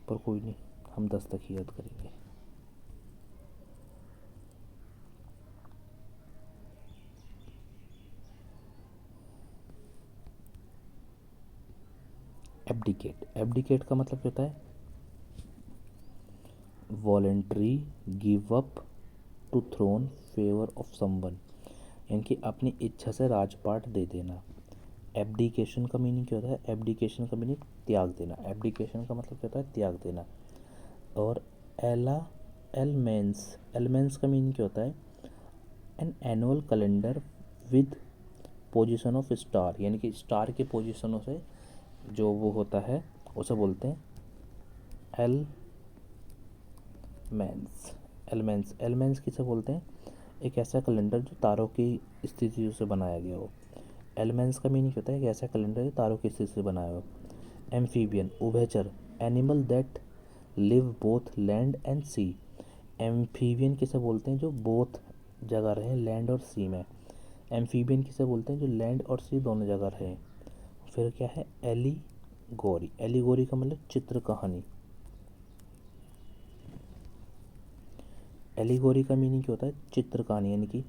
पर कोई नहीं, हम 10 तक ही याद करेंगे। एब्डिकेट, एब्डिकेट का मतलब क्या होता है? Voluntary give up to throne favour of someone, यानी कि अपनी इच्छा से राजपाट दे देना। एब्डिकेशन का मीनिंग क्या होता है? एब्डिकेशन का मीनिंग त्याग देना। एब्डिकेशन का मतलब क्या होता है? त्याग देना। और एला एलमेंस, एलमेंस का मीनिंग क्या होता है? An annual calendar with position of star, यानी कि स्टार के पोजीशनों से जो वो होता है उसे बोलते हैं एलमेंस। एलमेंस, एलमेंस किसे बोलते हैं? एक ऐसा कैलेंडर जो तारों की स्थितियों से बनाया गया हो। एलमेंस का मीनिंग होता है कि ऐसा कैलेंडर जो तारों की स्थिति से बनाया हो। एम्फीबियन, उभयचर, animal that live both land and sea. Amphibian किसे बोलते हैं? जो बोथ जगह रहे, लैंड और सी में। एम्फीबियन किसे बोलते हैं? जो लैंड और सी दोनों जगह रहे। फिर क्या है? एलिगोरी, एलिगोरी का मतलब चित्र कहानी। एलिगोरी का मीनिंग क्या होता है? चित्र कहानी, यानी कि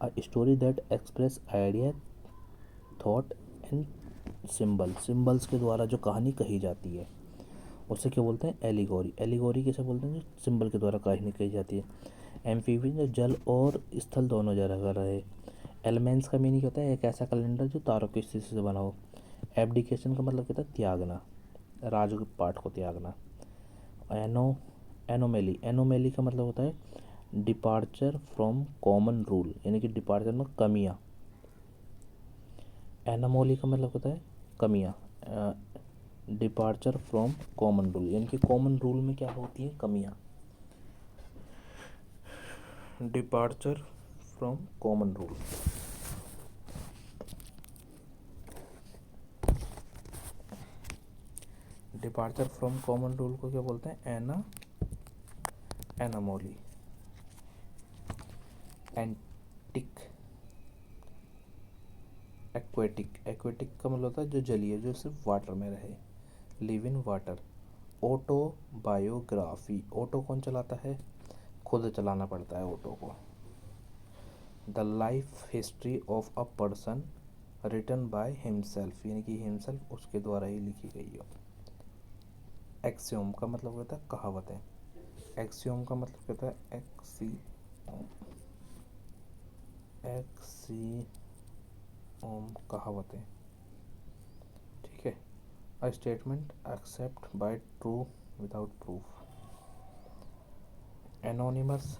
a story that express idea thought and symbol, symbols के द्वारा जो कहानी कही जाती है उसे क्या बोलते हैं? एलिगोरी। एलिगोरी किसे बोलते हैं? जो सिंबल के द्वारा कहानी कही जाती है। एम्फीबियन जो जल और स्थल दोनों जगह रहे। एलिमेंट्स का मीनिंग होता है एक ऐसा कैलेंडर जो तारों की स्थिति से बना हो। एब्डिकेशन का मतलब क्या होता है? त्यागना, राजपाट को त्यागना। एनो एनोमेली, एनोमेली का मतलब होता है डिपार्चर फ्रॉम कॉमन रूल, यानी कि डिपार्चर में कमियाँ। एनामोली का मतलब होता है कमियाँ। डिपार्चर फ्रॉम कॉमन रूल, यानी कि कॉमन रूल में क्या होती है? कमियाँ। Departure from common rule. Departure from common rule को क्या बोलते हैं? एनामोली। एंटिक, एक्वेटिक, एक्वेटिक का मतलब होता है जो जलीय, जो सिर्फ वाटर में रहे, live in water. Autobiography, auto कौन चलाता है? खुद चलाना पड़ता है ऑटो को। The life history of a person written by himself, यानी कि हिमसेल्फ उसके द्वारा ही लिखी गई हो। एक्सियोम का मतलब होता है कहावतें। एक्सियोम का मतलब होता है एक्सियोम, कहावतें। ठीक है। A statement except by true without proof. Anonymous,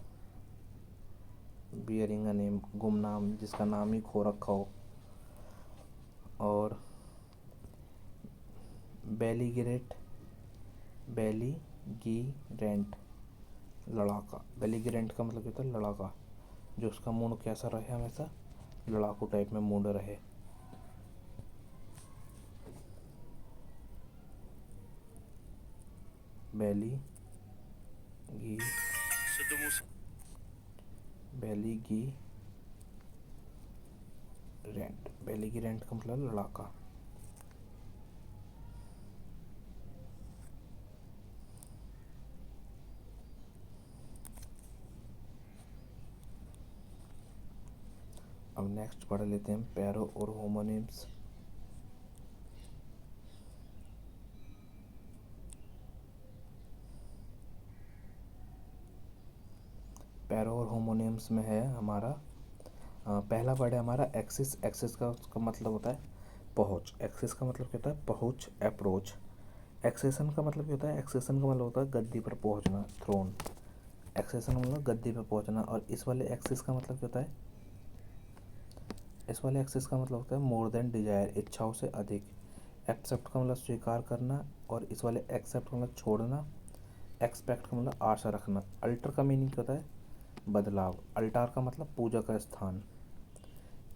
bearing a name, गुमनाम, जिसका नाम ही खो रखा हो। और बेलीगिरेट, बेलीगिरेंट, लड़ाका। बेलीगिरेंट का मतलब होता है लड़ाका, जो उसका मूड कैसा रहे? हमेशा लड़ाकू टाइप में मूड रहे। बेलीगी बेलीगिरेंट, बेलीगिरेंट का मतलब लड़ाका। अब नेक्स्ट पढ़ लेते हैं पैरो और होमोनिम्स। पैरो और होमोनिम्स में है हमारा पहला वर्ड है हमारा एक्सिस। एक्सिस का उसका मतलब होता है पहुँच। एक्सिस का मतलब क्या होता है? पहुँच, अप्रोच। एक्सेशन का मतलब क्या होता है? एक्सेशन का मतलब होता है गद्दी पर पहुंचना, थ्रोन। एक्सेशन मतलब गद्दी पर पहुंचना। और इस वाले एक्सिस का मतलब क्या होता है? इस वाले एक्सिस का मतलब होता है मोर देन डिजायर, इच्छाओं से अधिक। एक्सेप्ट का मतलब स्वीकार करना, और इस वाले एक्सेप्ट का मतलब छोड़ना। एक्सपेक्ट का मतलब आशा रखना। अल्टर का मीनिंग क्या होता है? बदलाव। अल्टार का मतलब पूजा का स्थान।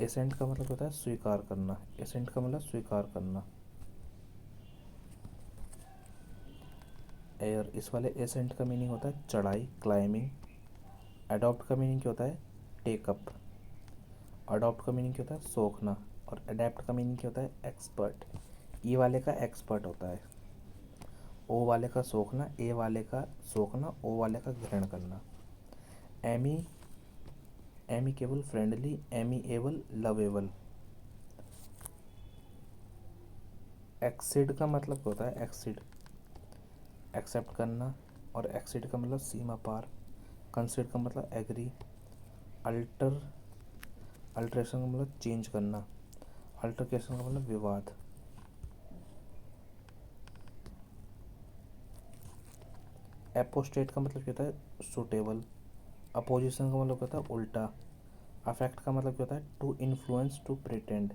एसेंट का मतलब होता है स्वीकार करना। एसेंट का मतलब स्वीकार करना। और इस वाले एसेंट का मीनिंग होता है चढ़ाई, क्लाइंबिंग। अडॉप्ट का मीनिंग क्या होता है? टेकअप। अडॉप्ट का मीनिंग क्या होता है? सोखना। और अडेप्ट का मीनिंग क्या होता है? एक्सपर्ट। ई वाले का एक्सपर्ट होता है, ओ वाले का सोखना, ए वाले का सोखना, ओ वाले का ग्रहण करना। Amy, amicable, friendly, amiable, lovable. Exceed का मतलब क्या होता है? एक्सीड एक्सेप्ट करना, और एक्सीड का मतलब सीमा पार। कंसीड का मतलब एग्री। अल्टर अल्ट्रेशन का मतलब चेंज करना। अल्टरकेशन का मतलब विवाद। एपोस्टेट का मतलब क्या होता है? सुटेबल। अपोजिशन का मतलब क्या होता है? उल्टा। अफेक्ट का मतलब क्या होता है? To influence, to pretend.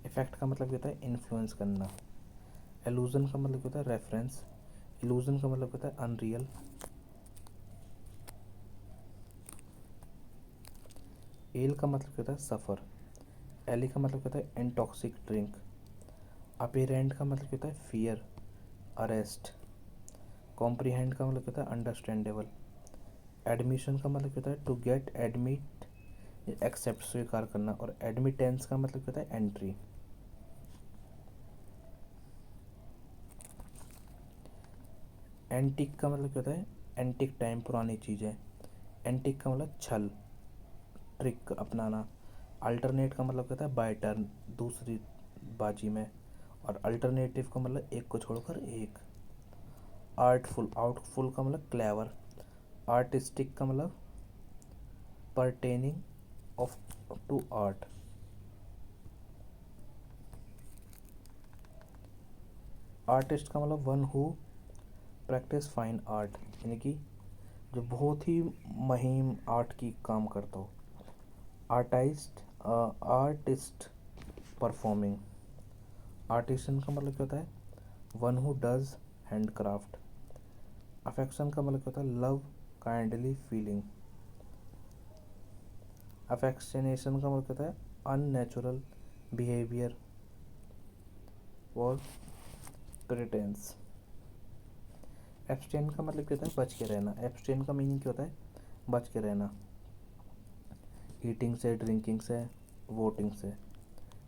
Effect का मतलब क्या होता है? इन्फ्लुएंस करना। एलूजन का मतलब क्या होता है? रेफरेंस। इल्यूजन का मतलब क्या होता है? अनरियल। एल का मतलब क्या होता है? सफ़र। एली का मतलब क्या होता है? इंटॉक्सिक ड्रिंक। अपेरेंट का मतलब क्या होता है? Fear, arrest. कॉम्प्रीहेंड का मतलब क्या होता है? अंडरस्टैंडेबल। एडमिशन का मतलब क्या होता है? टू गेट, एडमिट, एक्सेप्ट, स्वीकार करना। और एडमिटेंस का मतलब क्या होता है? एंट्री। एंटिक का मतलब क्या होता है? एंटिक टाइम, पुरानी चीज़ें। एंटिक का मतलब छल, ट्रिक अपनाना। अल्टरनेट का मतलब कहता है बाय टर्न, दूसरी बाजी में। और अल्टरनेटिव का मतलब एक को छोड़कर एक। आर्टफुल, आउटफुल का मतलब क्लेवर। आर्टिस्टिक का मतलब pertaining of to art. Artist का मतलब one who practise fine art, यानी कि जो बहुत ही महीन आर्ट की काम करता हो। Artist, artist performing. आर्टिसन का मतलब क्या होता है? One who does handcraft. Affection का मतलब क्या होता है? Love, kindly feeling. अफेक्शनेशन का मतलब क्या होता है? अननेचुरल बिहेवियर और प्रिटेंस। एब्सटेन का मतलब क्या होता है? बच के रहना। एब्सटेन का मीनिंग क्या होता है? बच के रहना। ईटिंग से, ड्रिंकिंग से, वोटिंग से।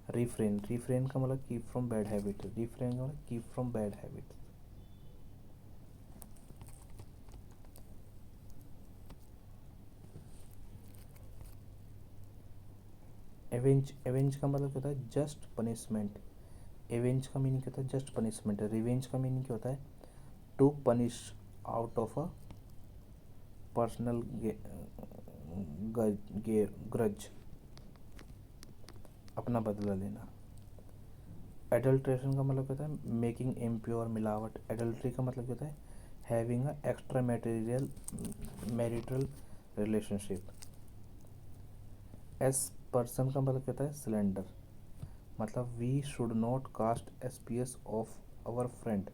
रिफ्रेन, रिफ्रेन का मतलब keep from bad habit. Refrain का मतलब keep from bad habit. Avenge, avenge का मतलब क्या होता है? Just punishment. एवेंज का मीनिंग क्या होता है? Just punishment. रिवेंज का मीनिंग क्या होता है? To punish out of a personal grudge, अपना बदला लेना। एडल्ट्रेशन का मतलब क्या होता है? मेकिंग इम्प्योर, मिलावट। एडल्ट्री का मतलब क्या होता है? Having a extra material marital relationship. Aspersion का मतलब क्या होता है? सिलेंडर। मतलब we should not cast aspersions of our friend,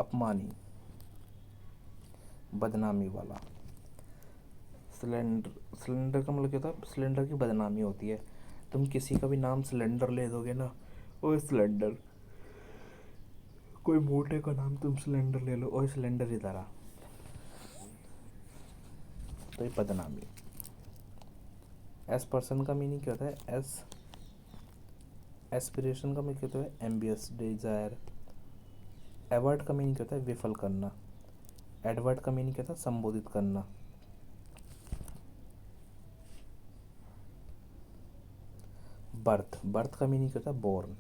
अपमानी, बदनामी वाला। सिलेंडर, सिलेंडर का मतलब क्या होता है? सिलेंडर की बदनामी होती है। तुम किसी का भी नाम सिलेंडर ले दोगे ना, ओ सिलेंडर। कोई मोटे का नाम तुम सिलेंडर ले लो, ओ सिलेंडर इधर आ, तो ये बदनामी। एस पर्सन का मीनिंग क्या होता है? एस एस्पिरेशन का मीनिंग क्या होता है? Ambitious, desire. एवर्ट का मीनिंग क्या होता है? विफल करना। एडवर्ट का मीनिंग क्या होता है? संबोधित करना। बर्थ, बर्थ का मीनिंग क्या होता है? बोर्न,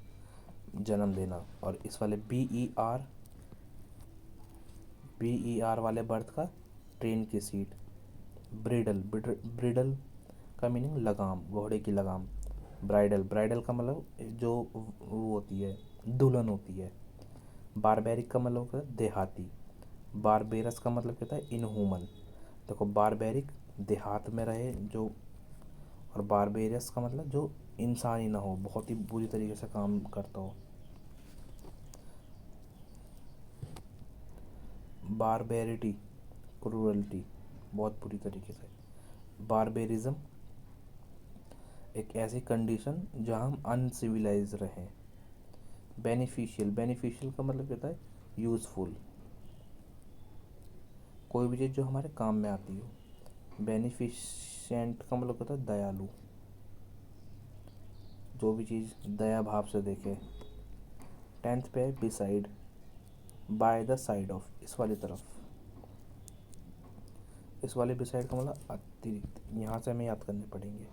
जन्म लेना। और इस वाले बी ई आर वाले बर्थ का ट्रेन की सीट। ब्रिडल, ब्रिडल का मीनिंग लगाम, घोड़े की लगाम। ब्राइडल, ब्राइडल का मतलब जो वो होती है, दुल्हन होती है। बारबेरिक का मतलब होता है देहाती। बारबेरस का मतलब क्या होता है? इनह्यूमन। देखो, बारबेरिक देहात में रहे जो, और बारबेरस का मतलब जो इंसान ही ना हो, बहुत ही बुरी तरीके से काम करता हो। बारबेरिटी, क्रूरल्टी, बहुत बुरी तरीके से। बारबेरिज्म, एक ऐसी कंडीशन जहाँ हम अनसिविलाइज रहें। बेनिफिशियल, बेनिफिशियल का मतलब क्या होता है? यूज़फुल, कोई भी चीज़ जो हमारे काम में आती हो। बेनिफिशेंट का मतलब होता है दयालु, जो भी चीज़ दया भाव से देखे। टेंथ पे है beside, by the side of, इस वाली तरफ। इस वाले बिसाइड का मतलब अतिरिक्त, यहाँ से हमें याद करने पड़ेंगे।